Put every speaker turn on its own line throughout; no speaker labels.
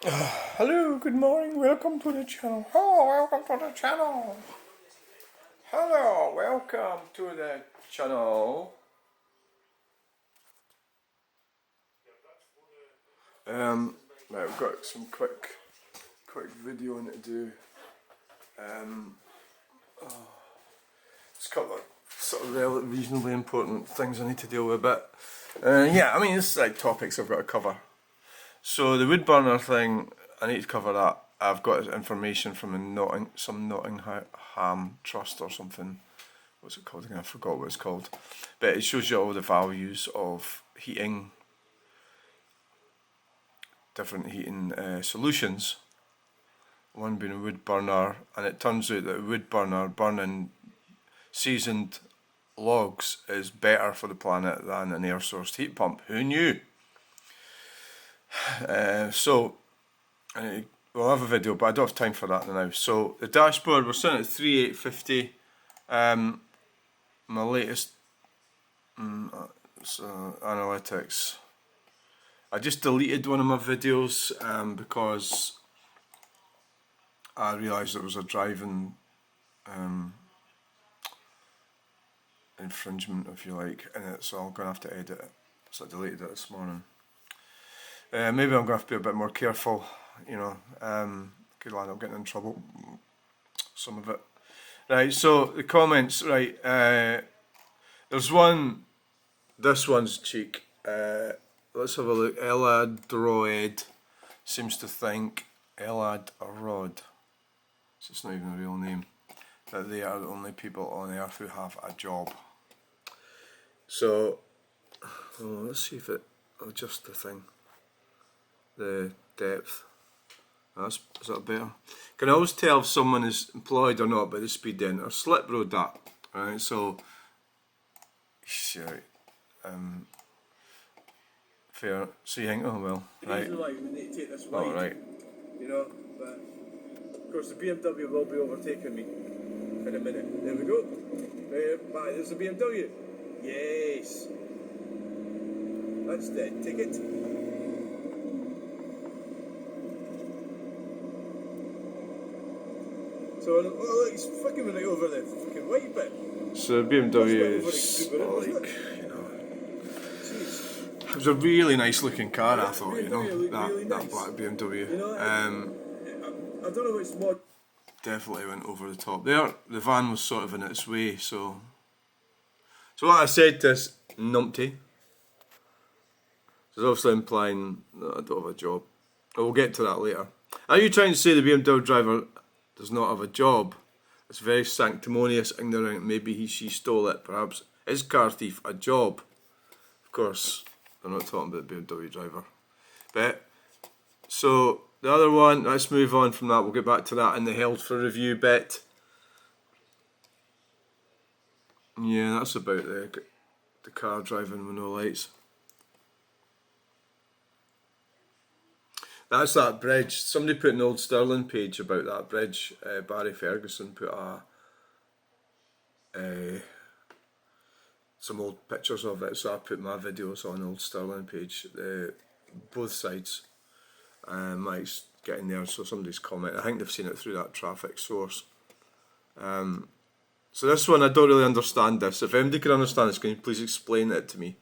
Hello, good morning, welcome to the channel. Oh, welcome to the channel. Hello, welcome to the channel. Right, we've got some quick video to do. It's a couple of sort of reasonably important things I need to deal with, but yeah, I mean, this is like topics I've got to cover. So the wood burner thing, I need to cover that. I've got information from some Nottingham Trust or something. What's it called again? I forgot what it's called. But it shows you all the values of heating, different heating solutions. One being a wood burner, and it turns out that a wood burner burning seasoned logs is better for the planet than an air source heat pump. Who knew? We'll have a video, but I don't have time for that now. So the dashboard, we're sitting at 3850. My latest analytics. I just deleted one of my videos because I realised there was a driving infringement, if you like, in it, so I'm going to have to edit it. So I deleted it this morning. Maybe I'm going to have to be a bit more careful, you know. Could land up getting in trouble, some of it. Right, so the comments, right, there's one, this one's cheek. Let's have a look. Elad Droid seems to think, Elad Rod, so it's not even a real name, that they are the only people on earth who have a job. So, let's see if it, adjust the thing, the depth. Is that better? Can always tell if someone is employed or not by the speed enter. Slip road that. Right, so sure. Fair. So you think, oh well, right.
Like, we need to take this
wide, right.
You know, but of course the BMW will be overtaking me in a minute. There we go. Bye, there's a BMW. Yes. That's the ticket. So, oh look, he's fucking right over the fucking white bit.
So BMW is like, you know, it was a really nice looking car. Yeah, I thought, you know, really that nice. Black BMW. You know,
I don't know which mod.
Definitely went over the top there. The van was sort of in its way, so what I said to this numpty is obviously implying that I don't have a job. We'll get to that later. Are you trying to say the BMW driver does not have a job? It's very sanctimonious, ignorant. Maybe she stole it. Perhaps is car thief a job? Of course, they're not talking about the BMW driver. But so the other one, let's move on from that. We'll get back to that in the held for review bit. Yeah, that's about the car driving with no lights. That's that bridge. Somebody put an old Stirling page about that bridge. Barry Ferguson put some old pictures of it, so I put my videos on old Stirling page. Both sides. Mike's getting there, so somebody's commented. I think they've seen it through that traffic source. So this one, I don't really understand this. If anybody can understand this, can you please explain it to me?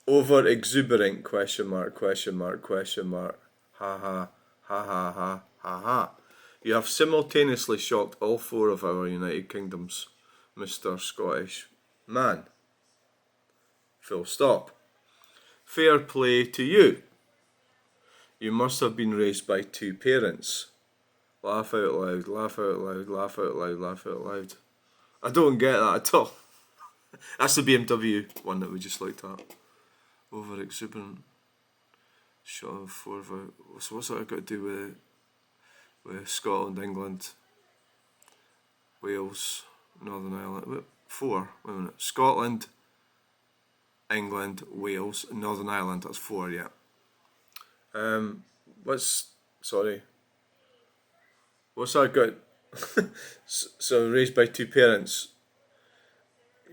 Over exuberant, question mark, question mark, question mark. Ha ha, ha ha ha, ha ha. You have simultaneously shocked all four of our United Kingdoms, Mr. Scottish man. Full stop. Fair play to you. You must have been raised by two parents. Laugh out loud, laugh out loud, laugh out loud, laugh out loud. I don't get that at all. That's the BMW one that we just looked at. Over exuberant. Shot of four of our, so what's that got to do with Scotland, England, Wales, Northern Ireland? Four. Wait a minute. Scotland, England, Wales, Northern Ireland. That's four. Yeah. What's that got? So raised by two parents.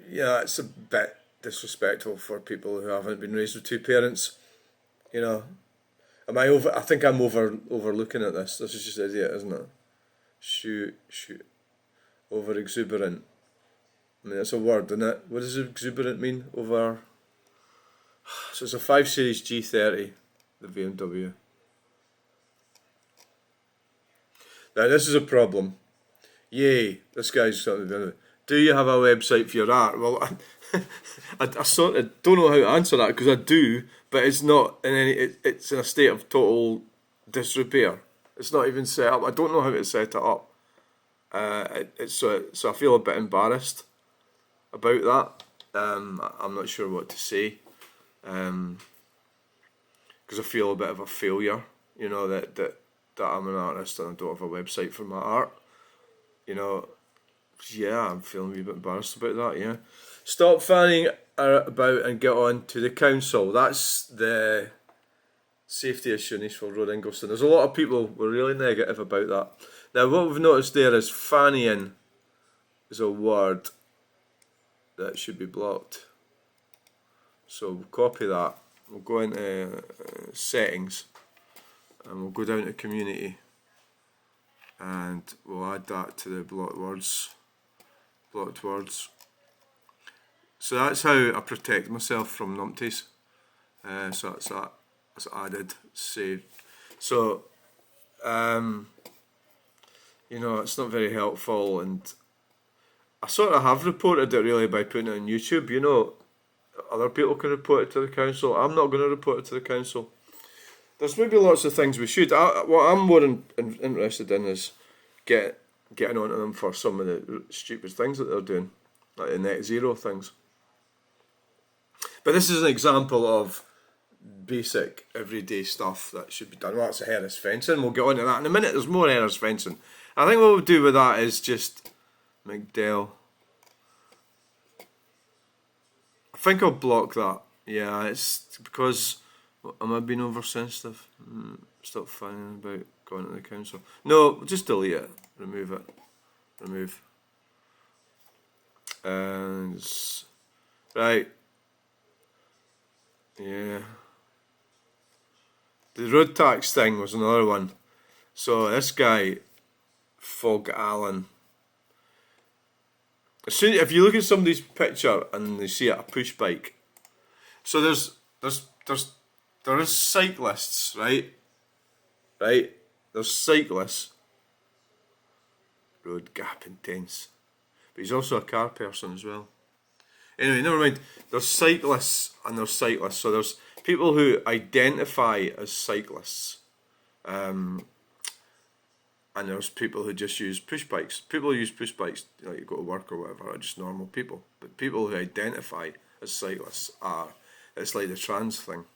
Yeah, it's a bit disrespectful for people who haven't been raised with two parents. You know, Am I over? I think I'm overlooking at this. This is just idiot, isn't it? Shoot. Over exuberant. I mean, it's a word, isn't it? What does exuberant mean? Over. So it's a 5 Series G30, the BMW. Now this is a problem. Yay, this guy's something to do. Do you have a website for your art? Well, I sort of don't know how to answer that because I do, but it's not in any. It's in a state of total disrepair. It's not even set up. I don't know how to set it up. So I feel a bit embarrassed about that. I'm not sure what to say. Because I feel a bit of a failure. You know that I'm an artist and I don't have a website for my art. You know, yeah, I'm feeling a wee bit embarrassed about that, yeah. Stop fanning about and get on to the council. That's the safety issue in Eastfield Road, Ingliston. There's a lot of people who are really negative about that. Now, what we've noticed there is fannying is a word that should be blocked. So we'll copy that. We'll go into settings and we'll go down to community. And we'll add that to the blocked words. So that's how I protect myself from numpties. So that's that. That's added. Saved. So, you know, it's not very helpful, and I sort of have reported it really by putting it on YouTube. You know, other people can report it to the council. I'm not going to report it to the council. There's maybe lots of things we should. What I'm more interested in is getting onto them for some of the stupid things that they're doing, like the net zero things. But this is an example of basic everyday stuff that should be done. Well, that's a Harris fencing. We'll get on to that in a minute. There's more Harris fencing. I think what we'll do with that is just McDell. I think I'll block that. Yeah, it's because. Am I being oversensitive? Stop fanning about going to the council. No, just delete it. Remove it. Remove. And right. Yeah. The road tax thing was another one. So this guy, Fog Allen. As soon if you look at somebody's picture and they see it, a push bike. So there is cyclists, right? Right? There's cyclists. Road gap intense. But he's also a car person as well. Anyway, never mind. There's cyclists and there's cyclists. So there's people who identify as cyclists. And there's people who just use push bikes. People who use push bikes, you know, you go to work or whatever, are just normal people. But people who identify as cyclists are, it's like the trans thing.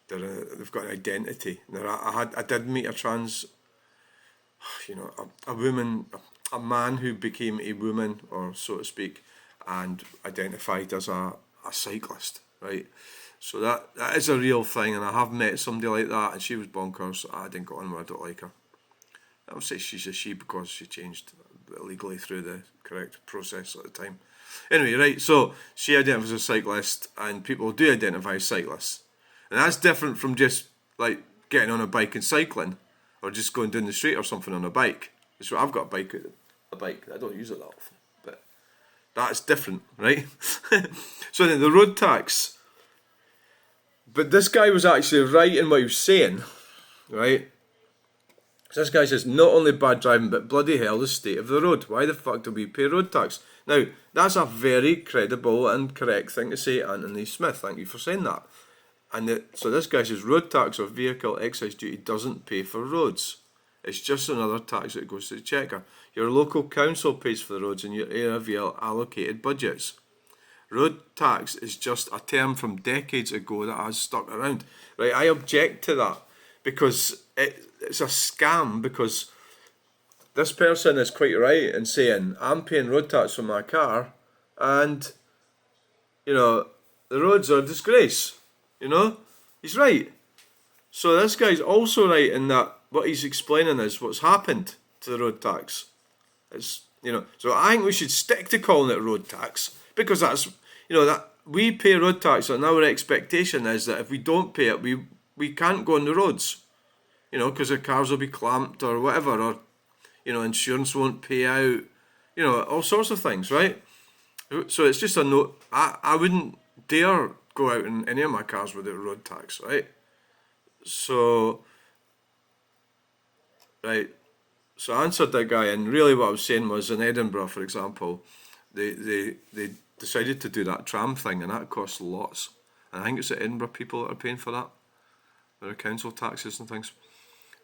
They've got an identity. I did meet a trans, you know, a woman, a man who became a woman, or so to speak, and identified as a cyclist, right? So that is a real thing, and I have met somebody like that, and she was bonkers. I didn't go on with her. I don't like her. I would say she's a she because she changed legally through the correct process at the time. Anyway, right, so she identifies as a cyclist, and people do identify as cyclists. And that's different from just, like, getting on a bike and cycling, or just going down the street or something on a bike. So I've got a bike. I don't use it that often, but that's different, right? So then the road tax. But this guy was actually right in what he was saying, right? So this guy says, not only bad driving, but bloody hell, the state of the road. Why the fuck do we pay road tax? Now, that's a very credible and correct thing to say, Anthony Smith. Thank you for saying that. And so this guy says, road tax or vehicle excise duty doesn't pay for roads. It's just another tax that goes to the checker. Your local council pays for the roads in your area via allocated budgets. Road tax is just a term from decades ago that has stuck around. Right, I object to that because it's a scam, because this person is quite right in saying, I'm paying road tax for my car and, you know, the roads are a disgrace. You know, he's right. So this guy's also right in that what he's explaining is what's happened to the road tax. It's, you know, so I think we should stick to calling it road tax, because that's, you know, that we pay road tax, and our expectation is that if we don't pay it, we we can't go on the roads, you know, because the cars will be clamped or whatever, or, you know, insurance won't pay out, you know, all sorts of things, right? So it's just a note. I wouldn't dare go out in any of my cars without road tax, right? So, right. So I answered that guy, and really what I was saying was in Edinburgh, for example, they decided to do that tram thing, and that costs lots. And I think it's the Edinburgh people that are paying for that. There are council taxes and things.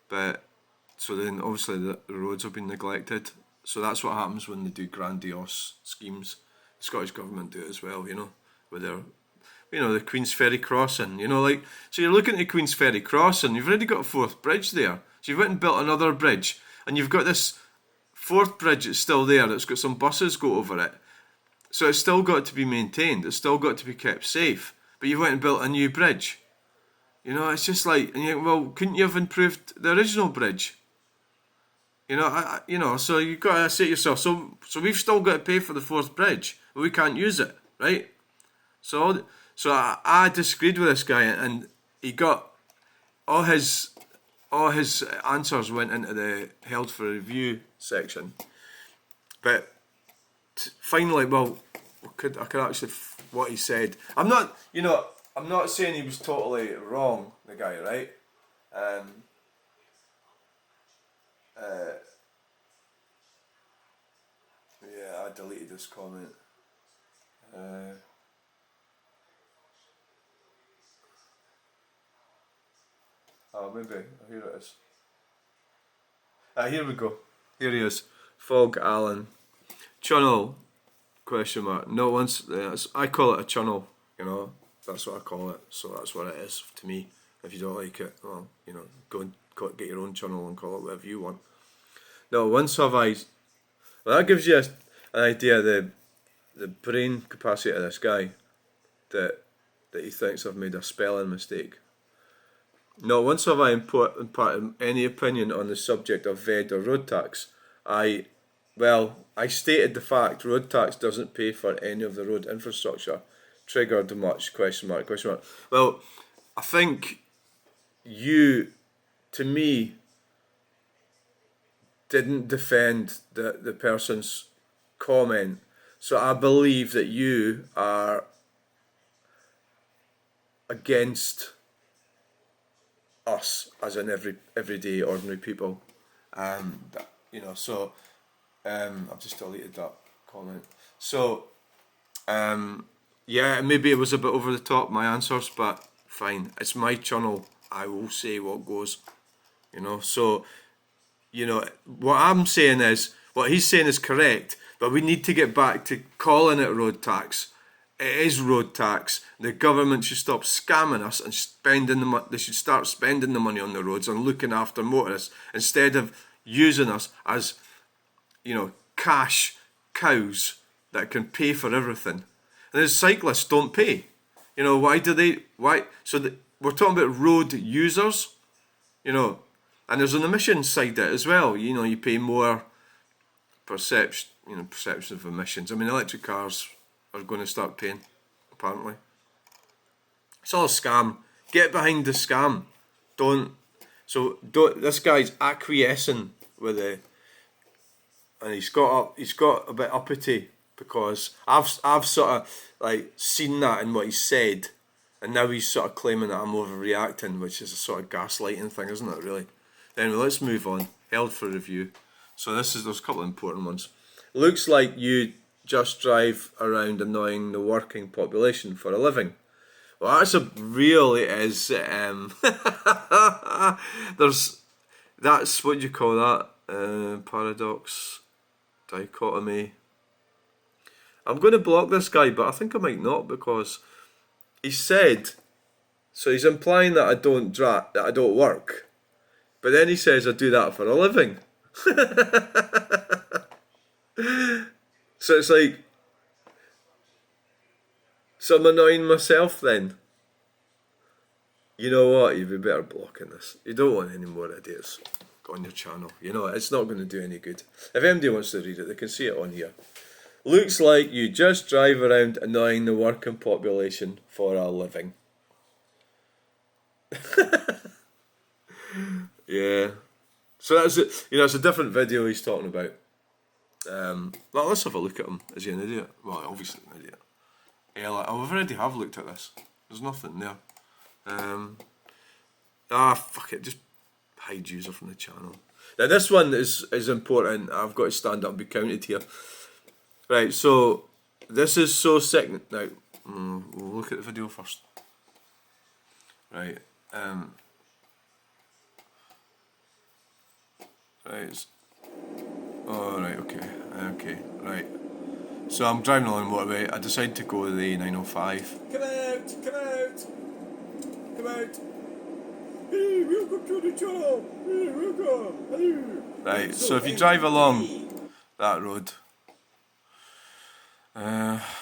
But so then obviously the roads have been neglected. So that's what happens when they do grandiose schemes. The Scottish Government do it as well, you know, with their, you know, the Queen's Ferry crossing, you know, like, so you're looking at the Queen's Ferry crossing, you've already got a fourth bridge there. So you've went and built another bridge, and you've got this fourth bridge that's still there, that's got some buses go over it. So it's still got to be maintained, it's still got to be kept safe. But you went and built a new bridge. You know, it's just like, and you think, well, couldn't you have improved the original bridge? You know, you know, so you've got to say to yourself, so we've still got to pay for the fourth bridge, but we can't use it, right? So I disagreed with this guy, and he got all his answers went into the held for review section. But finally, well, I could actually what he said. I'm not saying he was totally wrong, the guy, right? Yeah, I deleted this comment. Oh, maybe. Here it is. Here we go. Here he is. Fog Allen. Chunel, question mark. No, once, I call it a channel, you know. That's what I call it. So that's what it is to me. If you don't like it, well, you know, go and get your own channel and call it whatever you want. No, once have I... Well, that gives you an idea of the brain capacity of this guy, that he thinks I've made a spelling mistake. Not once have I imparted any opinion on the subject of VED or road tax. I stated the fact road tax doesn't pay for any of the road infrastructure. Triggered much, question mark. Well, I think you, to me, didn't defend the person's comment. So I believe that you are against us as in everyday ordinary people, you know. So I've just deleted that comment. So yeah, maybe it was a bit over the top, my answers, but fine. It's my channel. I will say what goes, you know. So, you know, what I'm saying is, what he's saying is correct, but we need to get back to calling it road tax. It is road tax. The government should stop scamming us and spending the money. They should start spending the money on the roads and looking after motorists instead of using us as, you know, cash cows that can pay for everything. And the cyclists don't pay. You know, why? So we're talking about road users, you know, and there's an emissions side to it as well. You know, you pay more perception of emissions. I mean, electric cars are going to start paying, apparently. It's all a scam. Get behind the scam. This guy's acquiescing with it, and he's got a bit uppity because I've sort of like seen that in what he said, and now he's sort of claiming that I'm overreacting, which is a sort of gaslighting thing, isn't it, really? Anyway, let's move on. Held for review. So there's a couple of important ones. Looks like you just drive around annoying the working population for a living. Well, that's that's what you call that, paradox, dichotomy. I'm going to block this guy, but I think I might not, because he said, so he's implying that I don't work, but then he says I do that for a living. So it's like, so I'm annoying myself then. You know what, you'd be better blocking this. You don't want any more ideas on your channel. You know, it's not going to do any good. If anybody wants to read it, they can see it on here. Looks like you just drive around annoying the working population for a living. Yeah. So that's it. You know, it's a different video he's talking about. Well, let's have a look at him. Is he an idiot? Well, obviously an idiot. Yeah, like, I've already have looked at this. There's nothing there. Fuck it. Just hide user from the channel. Now this one is important. I've got to stand up and be counted here. Right, so this is so sick. Now, we'll look at the video first. Right. Right. Oh, right, okay, right. So I'm driving along the motorway. I decide to go to the 905.
Come out! Hey, welcome to the channel! Hey, welcome! Hello!
Right, so if you drive along that road,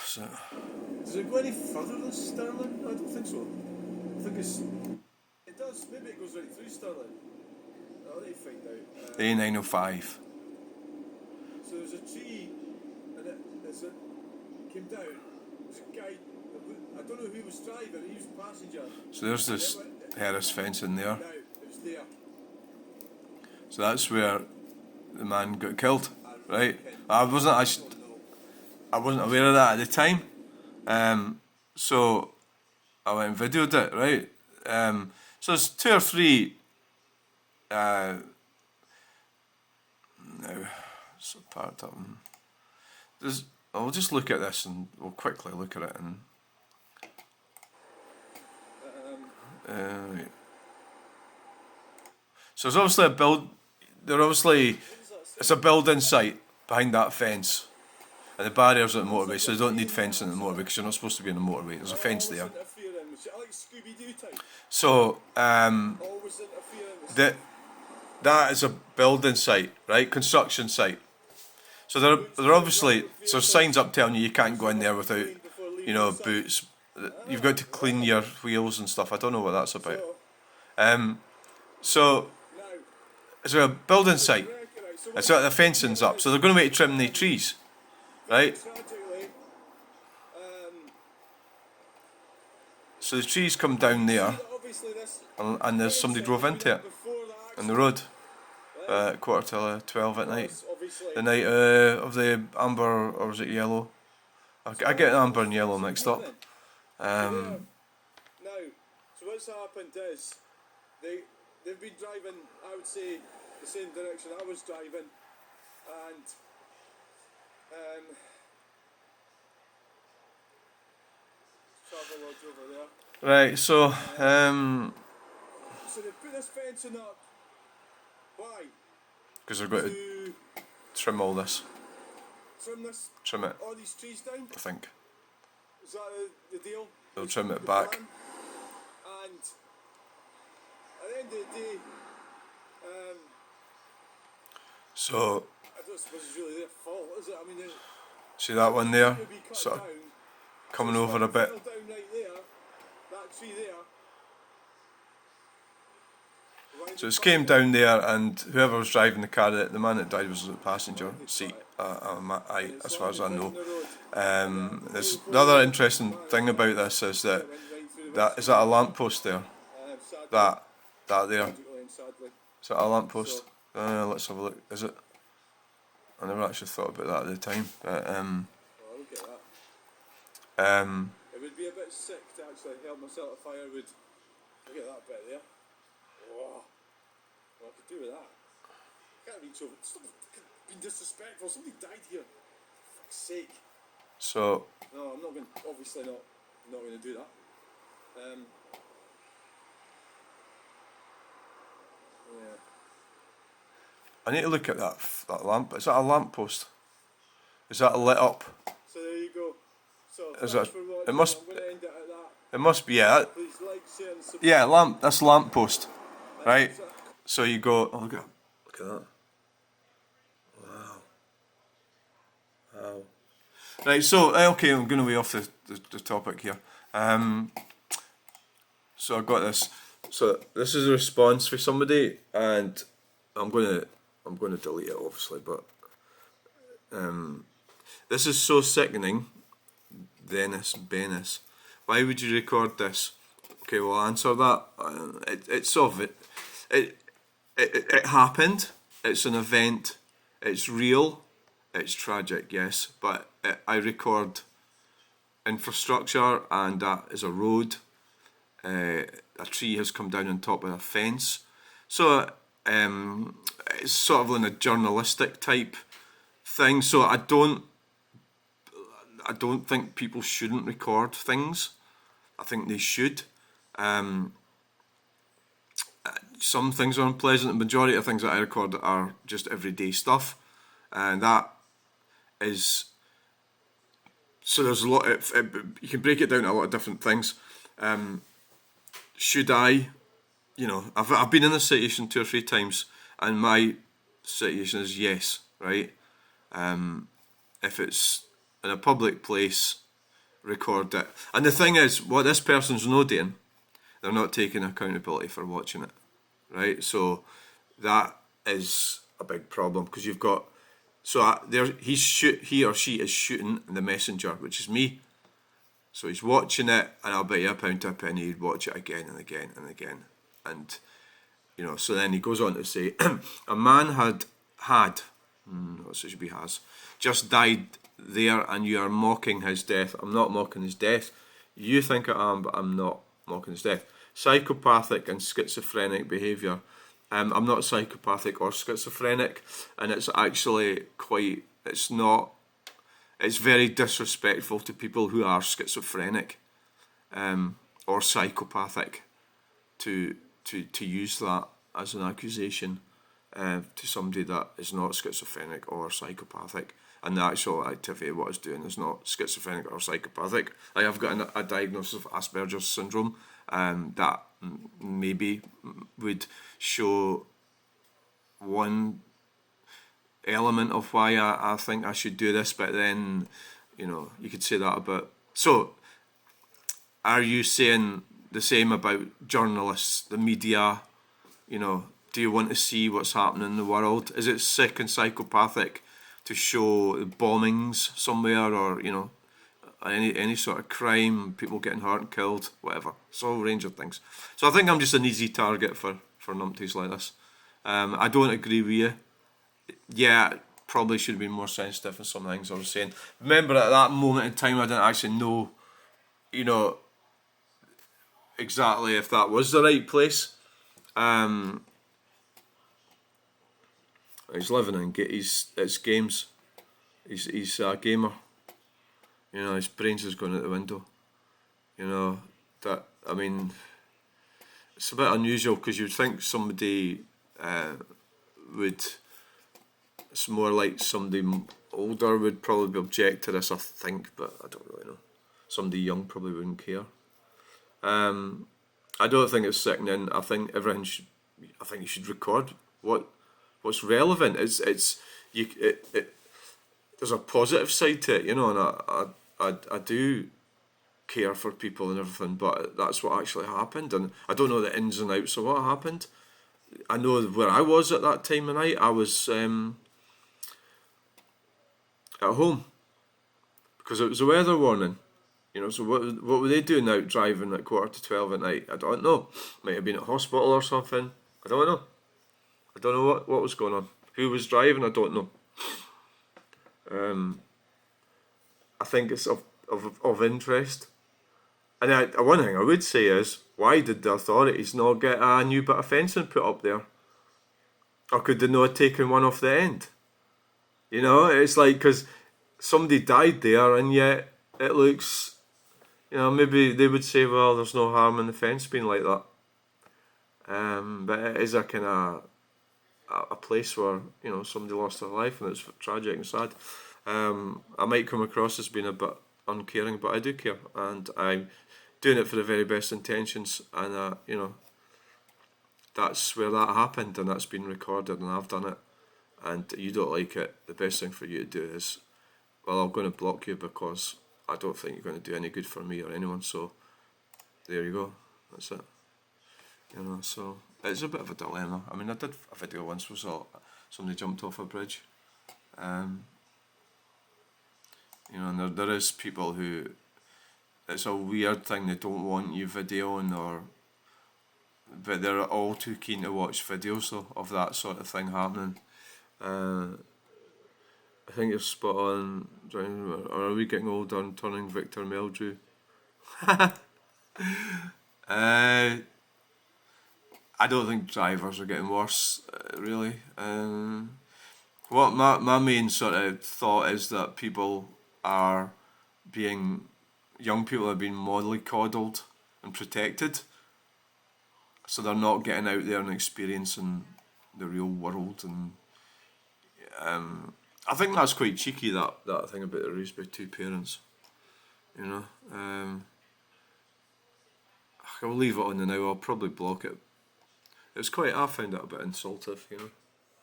so
does it go any further than Stirling? I don't think so. I think it does, maybe it goes right through Stirling. I'll let you find out.
the 905.
So there's a tree, and it came down. There's a guy, I don't know who was driving, he was a passenger.
So there's this Harris fence in there.
Now, it was there.
So that's where the man got killed, right? I wasn't aware of that at the time. So I went and videoed it, right? So there's 2 or 3 now so parked up. I'll just look at this and we'll quickly look at it and right. So there's obviously it's a building site behind that fence. And the barriers at the motorway, so they don't need fencing at the motorway because you're not supposed to be in the motorway. There's a fence there. So that is a building site, right? Construction site. So they're obviously there's signs up telling you can't go in there without, boots. You've got to clean your wheels and stuff. I don't know what that's about. So it's a building site. It's got the fencing's up, so they're going to make trim the trees, right? So the trees come down there, and there's somebody drove into it on the road. 11:45 at night. The night of the amber, or was it yellow? I get amber and yellow mixed up.
Now, so what's happened is they've been driving, I would say, the same direction I was driving, and travel lodge over there.
Right, so
So they put this fencing up. Why?
because they're going to trim all this, trim it.
All these trees down.
I think
Is that the deal?
they'll trim it back.
Plan? And at the end of the day,
So
I don't suppose it's really their fault, is it? I mean,
see that one there,
could be cut
sort of
down.
coming over a bit.
Down right there, that tree there.
So it came down there, and whoever was driving the car, the man that died was the passenger seat. As far as I know. The other interesting thing about this is that is that a lamppost there? That there. Is that a lamppost? Let's have a look. Is it? I never actually thought about that at the time. But
look at that. It would be a bit sick to actually help myself a firewood. Look at that bit there. Whoa. What I could do with that? Can't reach over. Stop being disrespectful. Somebody died here. For fuck's sake.
So.
No, I'm not going. Obviously not going to do that. Yeah.
I need to look at that lamp. Is that a lamppost? Is that lit up?
So there you go. So
Is that?
it
Must.
I'm going to end it at that.
It must be, yeah.
Please like, share, and subscribe.
Yeah, lamp. That's lamppost, right? So you go. Oh, look at that. Wow. Right. So okay, I'm going way off the topic here. So I got this. So this is a response for somebody, and I'm going to delete it obviously, but this is so sickening. Benis, why would you record this Okay, well, I'll answer that. It's sort of it happened. It's an event. It's real. It's tragic, yes. But I record infrastructure, and that is a road. A tree has come down on top of a fence. So it's sort of in a journalistic type thing. So I don't think people shouldn't record things. I think they should. Some things are unpleasant. The majority of things that I record are just everyday stuff, and that is so. There's a lot. You can break it down to a lot of different things. Should I? You know, I've been in this situation 2 or 3 times, and my situation is yes, right. If it's in a public place, record it. And the thing is, what this person's not doing, they're not taking accountability for watching it, right? So that is a big problem, because you've got he or she is shooting the messenger, which is me. So he's watching it, and I'll bet you a pound to a penny he'd watch it again and again and again, and you know. So then he goes on to say, a man had what should be has just died there, and you are mocking his death. I'm not mocking his death. You think I am, but I'm not mocking his death. Psychopathic and schizophrenic behaviour. I'm not psychopathic or schizophrenic, and it's actually quite. It's not. It's very disrespectful to people who are schizophrenic, or psychopathic, to use that as an accusation to somebody that is not schizophrenic or psychopathic. And the actual activity what it's doing is not schizophrenic or psychopathic. I have got a diagnosis of Asperger's syndrome that maybe would show one element of why I think I should do this, but then, you know, you could say that about. So, are you saying the same about journalists, the media? You know, do you want to see what's happening in the world? Is it sick and psychopathic to show bombings somewhere, or, you know, any sort of crime, people getting hurt and killed, whatever? It's all a range of things. So I think I'm just an easy target for numpties like this. I don't agree with you. Yeah, probably should have been more sensitive in some things I was saying. Remember, at that moment in time, I didn't actually know, you know, exactly if that was the right place. He's living in it's games. He's a gamer. You know, his brains is going out the window. You know, that, I mean, it's a bit unusual, because you'd think somebody would. It's more like somebody older would probably object to this, I think, but I don't really know. Somebody young probably wouldn't care. I don't think it's sickening. I think everything should. I think you should record what's relevant. There's a positive side to it, you know, and I do care for people and everything, but that's what actually happened, and I don't know the ins and outs of what happened. I know where I was at that time of night. I was at home, because it was a weather warning. You know, so what were they doing out driving at 11:15 at night? I don't know. Might have been at hospital or something. I don't know. I don't know what was going on. Who was driving? I don't know. I think it's of interest. And one thing I would say is, why did the authorities not get a new bit of fencing put up there? Or could they not have taken one off the end? You know, it's like, because somebody died there, and yet it looks, you know, maybe they would say, well, there's no harm in the fence being like that. But it is a kind of a place where, you know, somebody lost their life, and it's tragic and sad. I might come across as being a bit uncaring, but I do care, and I'm doing it for the very best intentions, and you know, that's where that happened, and that's been recorded, and I've done it. And you don't like it, the best thing for you to do is, well, I'm going to block you, because I don't think you're going to do any good for me or anyone. So there you go, that's it. You know, so it's a bit of a dilemma. I mean, I did a video once where somebody jumped off a bridge. You know, and there is people who it's a weird thing. They don't want you videoing, but they're all too keen to watch videos of that sort of thing happening. I think you're spot on. Or are we getting older and turning Victor Meldrew? I don't think drivers are getting worse, really. What my main sort of thought is that young people are being mollycoddled and protected, so they're not getting out there and experiencing the real world. And I think that's quite cheeky, that thing about the raised by two parents. You know, I'll leave it on the now. I'll probably block it. I found it a bit insulting,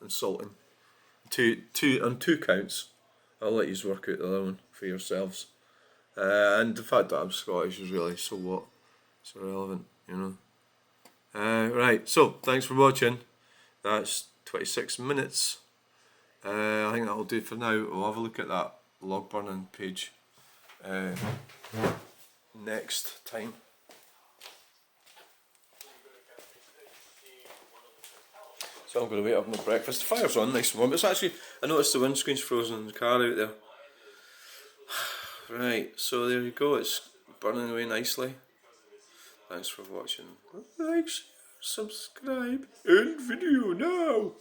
insulting. On two counts. I'll let you work out the other one for yourselves. And the fact that I'm Scottish is really, so what? It's irrelevant, Right, so thanks for watching. That's 26 minutes. I think that'll do for now. We'll have a look at that log burning page next time. So I'm going to wait up my breakfast. The fire's on, nice and warm. It's actually, I noticed the windscreen's frozen in the car out there. Right, so there you go. It's burning away nicely. Thanks for watching. Like, share, subscribe, end video now.